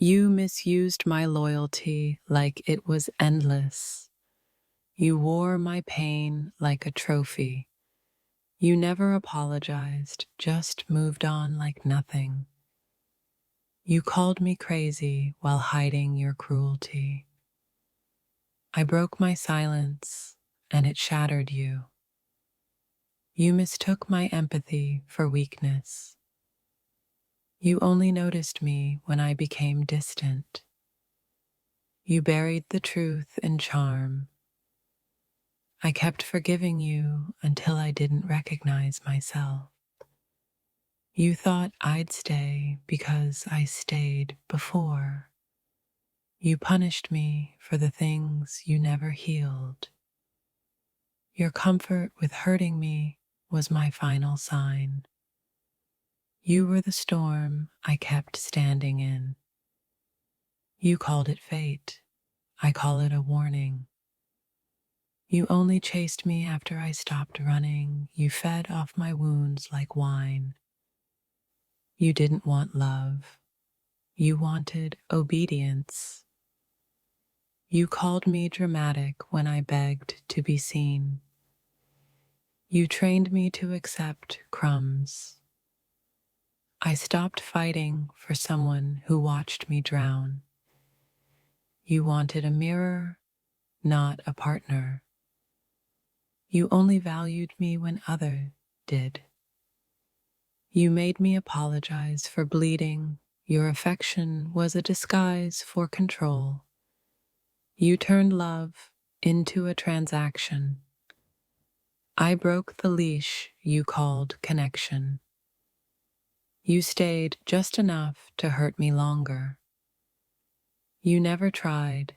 You misused my loyalty like it was endless. You wore my pain like a trophy. You never apologized, just moved on like nothing. You called me crazy while hiding your cruelty. I broke my silence, and it shattered you. You mistook my empathy for weakness. You only noticed me when I became distant. You buried the truth in charm. I kept forgiving you until I didn't recognize myself. You thought I'd stay because I stayed before. You punished me for the things you never healed. Your comfort with hurting me was my final sign. You were the storm I kept standing in. You called it fate. I call it a warning. You only chased me after I stopped running. You fed off my wounds like wine. You didn't want love. You wanted obedience. You called me dramatic when I begged to be seen. You trained me to accept crumbs. I stopped fighting for someone who watched me drown. You wanted a mirror, not a partner. You only valued me when others did. You made me apologize for bleeding. Your affection was a disguise for control. You turned love into a transaction. I broke the leash you called connection. You stayed just enough to hurt me longer. You never tried.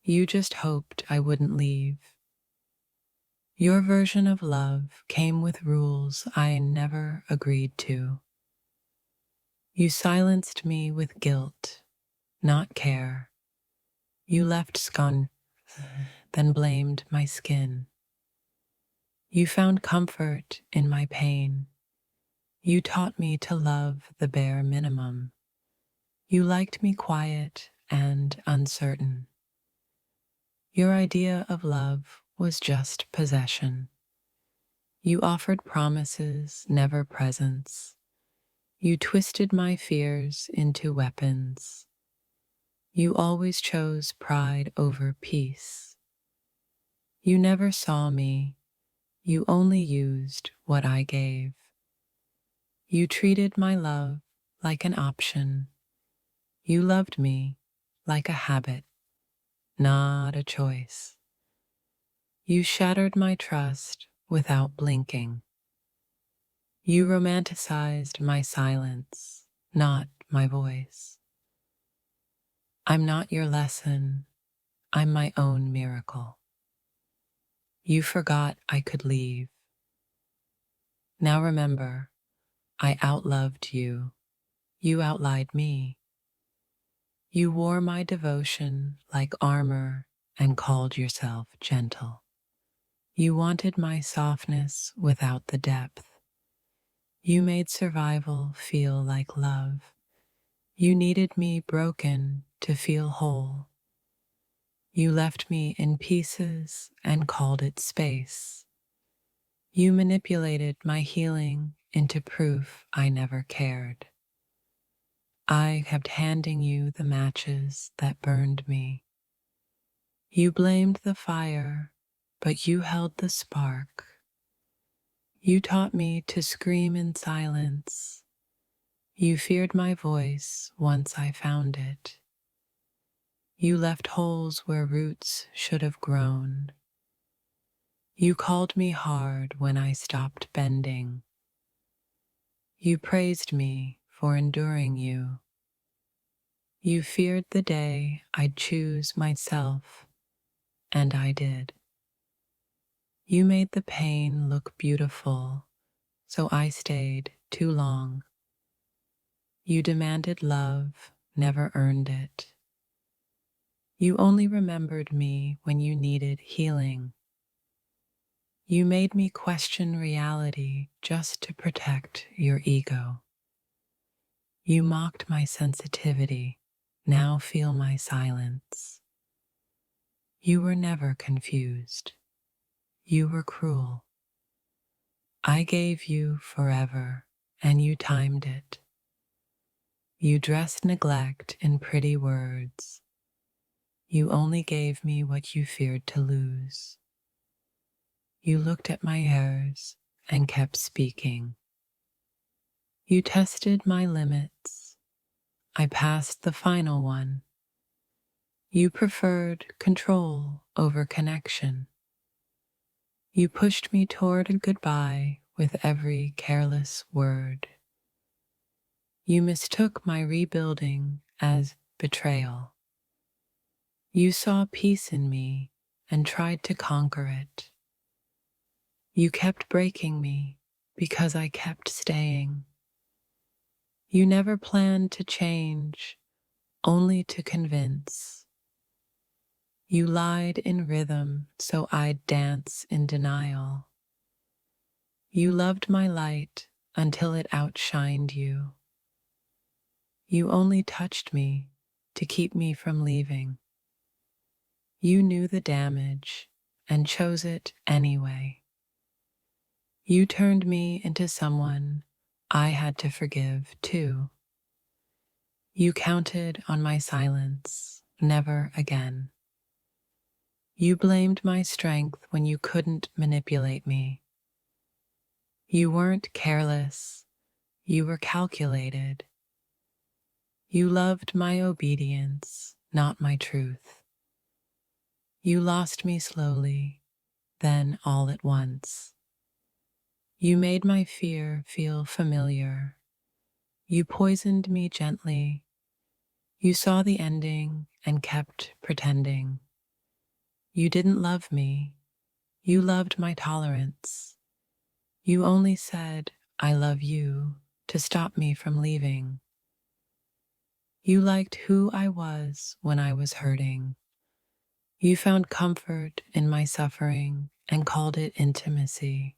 You just hoped I wouldn't leave. Your version of love came with rules I never agreed to. You silenced me with guilt, not care. You left scars, then blamed my skin. You found comfort in my pain. You taught me to love the bare minimum. You liked me quiet and uncertain. Your idea of love was just possession. You offered promises, never presents. You twisted my fears into weapons. You always chose pride over peace. You never saw me. You only used what I gave. You treated my love like an option. You loved me like a habit, not a choice. You shattered my trust without blinking. You romanticized my silence, not my voice. I'm not your lesson. I'm my own miracle. You forgot I could leave. Now remember, I outloved you. You outlied me. You wore my devotion like armor and called yourself gentle. You wanted my softness without the depth. You made survival feel like love. You needed me broken to feel whole. You left me in pieces and called it space. You manipulated my healing into proof I never cared. I kept handing you the matches that burned me. You blamed the fire, but you held the spark. You taught me to scream in silence. You feared my voice once I found it. You left holes where roots should have grown. You called me hard when I stopped bending. You praised me for enduring you. You feared the day I'd choose myself, and I did. You made the pain look beautiful, so I stayed too long. You demanded love, never earned it. You only remembered me when you needed healing. You made me question reality just to protect your ego. You mocked my sensitivity. Now feel my silence. You were never confused. You were cruel. I gave you forever, and you timed it. You dressed neglect in pretty words. You only gave me what you feared to lose. You looked at my hairs and kept speaking. You tested my limits. I passed the final one. You preferred control over connection. You pushed me toward a goodbye with every careless word. You mistook my rebuilding as betrayal. You saw peace in me and tried to conquer it. You kept breaking me because I kept staying. You never planned to change, only to convince. You lied in rhythm so I'd dance in denial. You loved my light until it outshined you. You only touched me to keep me from leaving. You knew the damage and chose it anyway. You turned me into someone I had to forgive too. You counted on my silence, never again. You blamed my strength when you couldn't manipulate me. You weren't careless, you were calculated. You loved my obedience, not my truth. You lost me slowly, then all at once. You made my fear feel familiar. You poisoned me gently. You saw the ending and kept pretending. You didn't love me. You loved my tolerance. You only said, "I love you," to stop me from leaving. You liked who I was when I was hurting. You found comfort in my suffering and called it intimacy.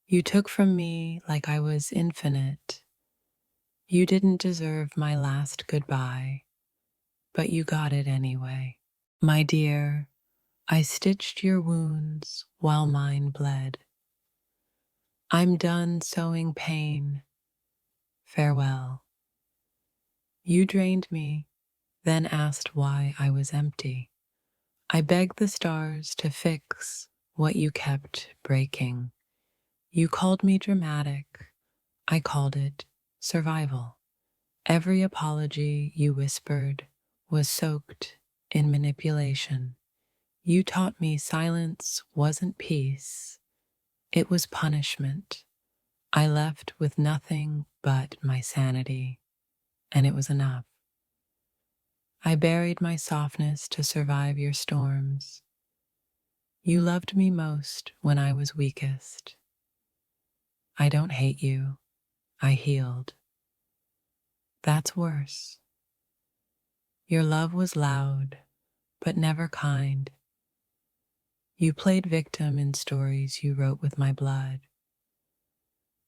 You took from me like I was infinite. You didn't deserve my last goodbye, but you got it anyway. My dear, I stitched your wounds while mine bled. I'm done sewing pain. Farewell. You drained me, then asked why I was empty. I begged the stars to fix what you kept breaking. You called me dramatic. I called it survival. Every apology you whispered was soaked in manipulation. You taught me silence wasn't peace, it was punishment. I left with nothing but my sanity, and it was enough. I buried my softness to survive your storms. You loved me most when I was weakest. I don't hate you, I healed. That's worse. Your love was loud, but never kind. You played victim in stories you wrote with my blood.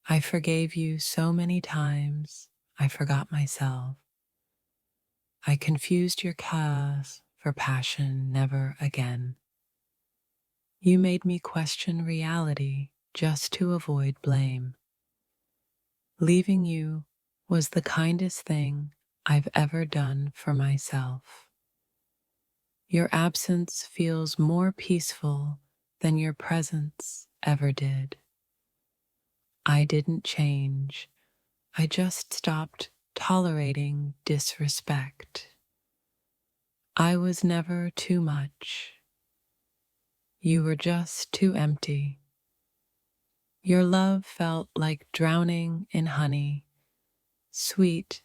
I forgave you so many times, I forgot myself. I confused your chaos for passion never again. You made me question reality just to avoid blame. Leaving you was the kindest thing I've ever done for myself. Your absence feels more peaceful than your presence ever did. I didn't change. I just stopped tolerating disrespect. I was never too much. You were just too empty. Your love felt like drowning in honey, sweet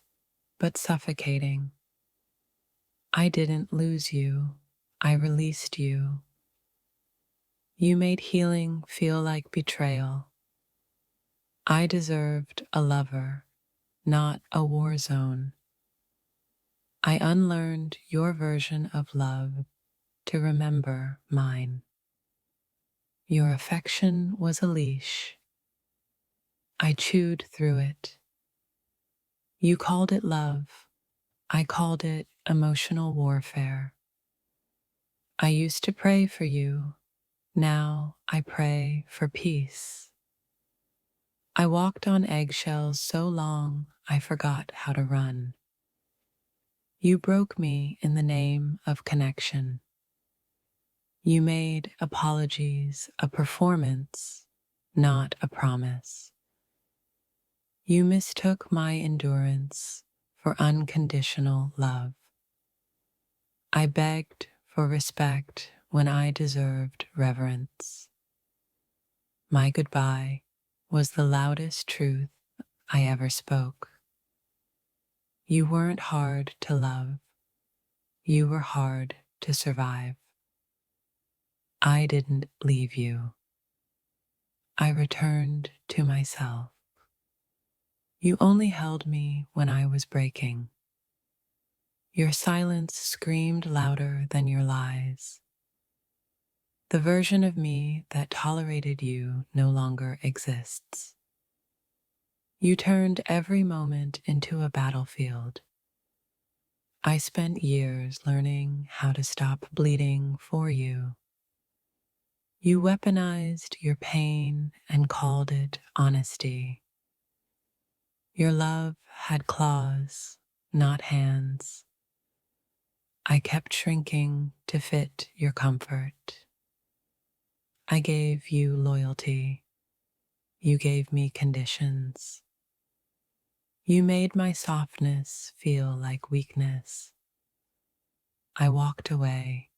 but suffocating. I didn't lose you. I released you. You made healing feel like betrayal. I deserved a lover, not a war zone. I unlearned your version of love to remember mine. Your affection was a leash. I chewed through it. You called it love. I called it emotional warfare. I used to pray for you. Now I pray for peace. I walked on eggshells so long I forgot how to run. You broke me in the name of connection. You made apologies a performance, not a promise. You mistook my endurance for unconditional love. I begged for respect when I deserved reverence. My goodbye was the loudest truth I ever spoke. You weren't hard to love. You were hard to survive. I didn't leave you. I returned to myself. You only held me when I was breaking. Your silence screamed louder than your lies. The version of me that tolerated you no longer exists. You turned every moment into a battlefield. I spent years learning how to stop bleeding for you. You weaponized your pain and called it honesty. Your love had claws, not hands. I kept shrinking to fit your comfort. I gave you loyalty. You gave me conditions. You made my softness feel like weakness. I walked away,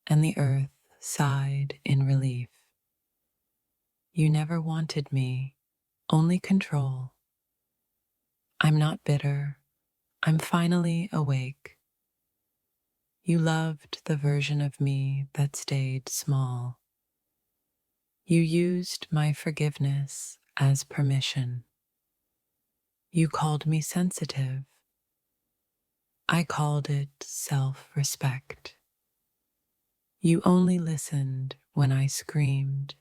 and the earth sighed in relief. You never wanted me, only control. I'm not bitter. I'm finally awake. You loved the version of me that stayed small. You used my forgiveness as permission. You called me sensitive. I called it self-respect. You only listened when I screamed.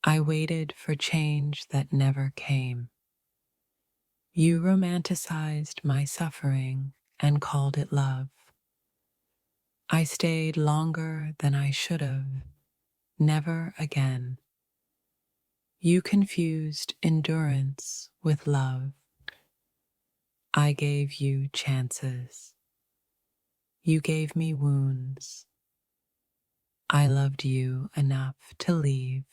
I waited for change that never came. You romanticized my suffering and called it love. I stayed longer than I should have. Never again. You confused endurance with love. I gave you chances. You gave me wounds. I loved you enough to leave.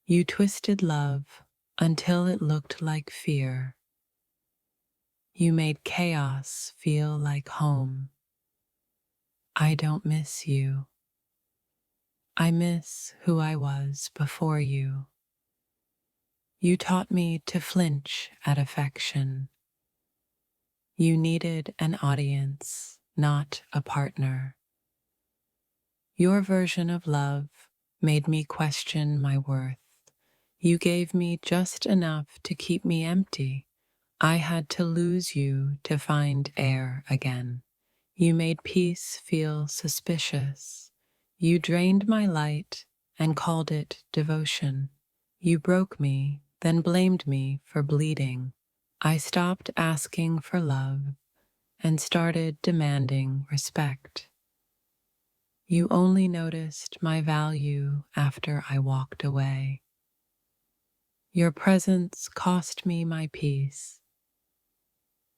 You twisted love until it looked like fear. You made chaos feel like home. I don't miss you. I miss who I was before you. You taught me to flinch at affection. You needed an audience, not a partner. Your version of love made me question my worth. You gave me just enough to keep me empty. I had to lose you to find air again. You made peace feel suspicious. You drained my light and called it devotion. You broke me, then blamed me for bleeding. I stopped asking for love and started demanding respect. You only noticed my value after I walked away. Your presence cost me my peace.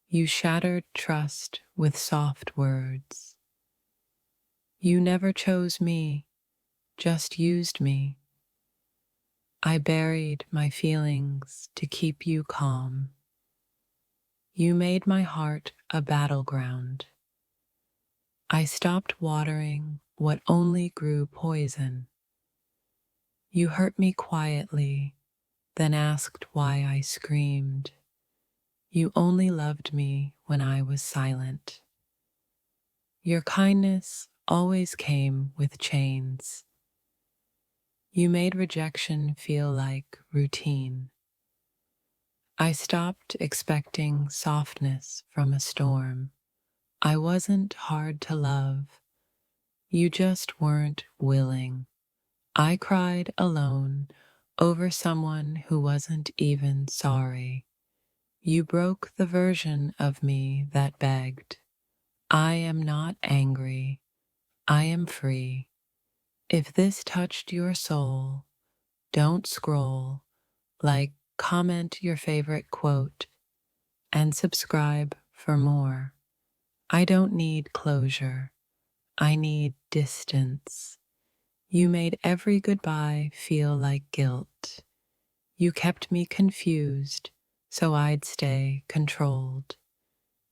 You shattered trust with soft words. You never chose me, just used me. I buried my feelings to keep you calm. You made my heart a battleground. I stopped watering what only grew poison. You hurt me quietly, then asked why I screamed. You only loved me when I was silent. Your kindness always came with chains. You made rejection feel like routine. I stopped expecting softness from a storm. I wasn't hard to love. You just weren't willing. I cried alone over someone who wasn't even sorry. You broke the version of me that begged. I am not angry. I am free. If this touched your soul, don't scroll. Like, comment your favorite quote and subscribe for more. I don't need closure. I need distance. You made every goodbye feel like guilt. You kept me confused, so I'd stay controlled.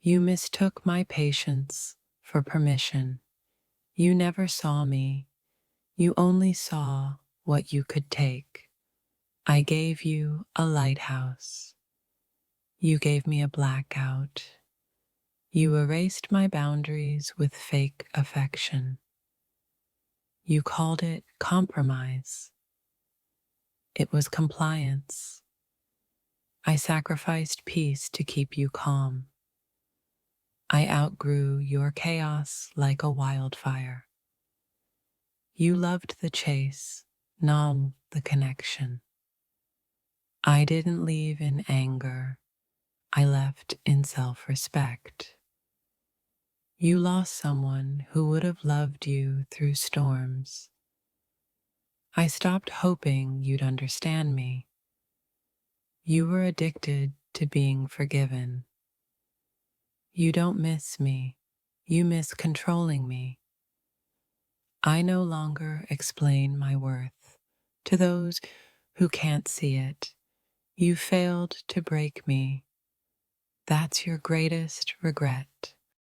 You mistook my patience for permission. You never saw me. You only saw what you could take. I gave you a lighthouse. You gave me a blackout. You erased my boundaries with fake affection. You called it compromise. It was compliance. I sacrificed peace to keep you calm. I outgrew your chaos like a wildfire. You loved the chase, not the connection. I didn't leave in anger. I left in self-respect. You lost someone who would have loved you through storms. I stopped hoping you'd understand me. You were addicted to being forgiven. You don't miss me. You miss controlling me. I no longer explain my worth to those who can't see it. You failed to break me. That's your greatest regret.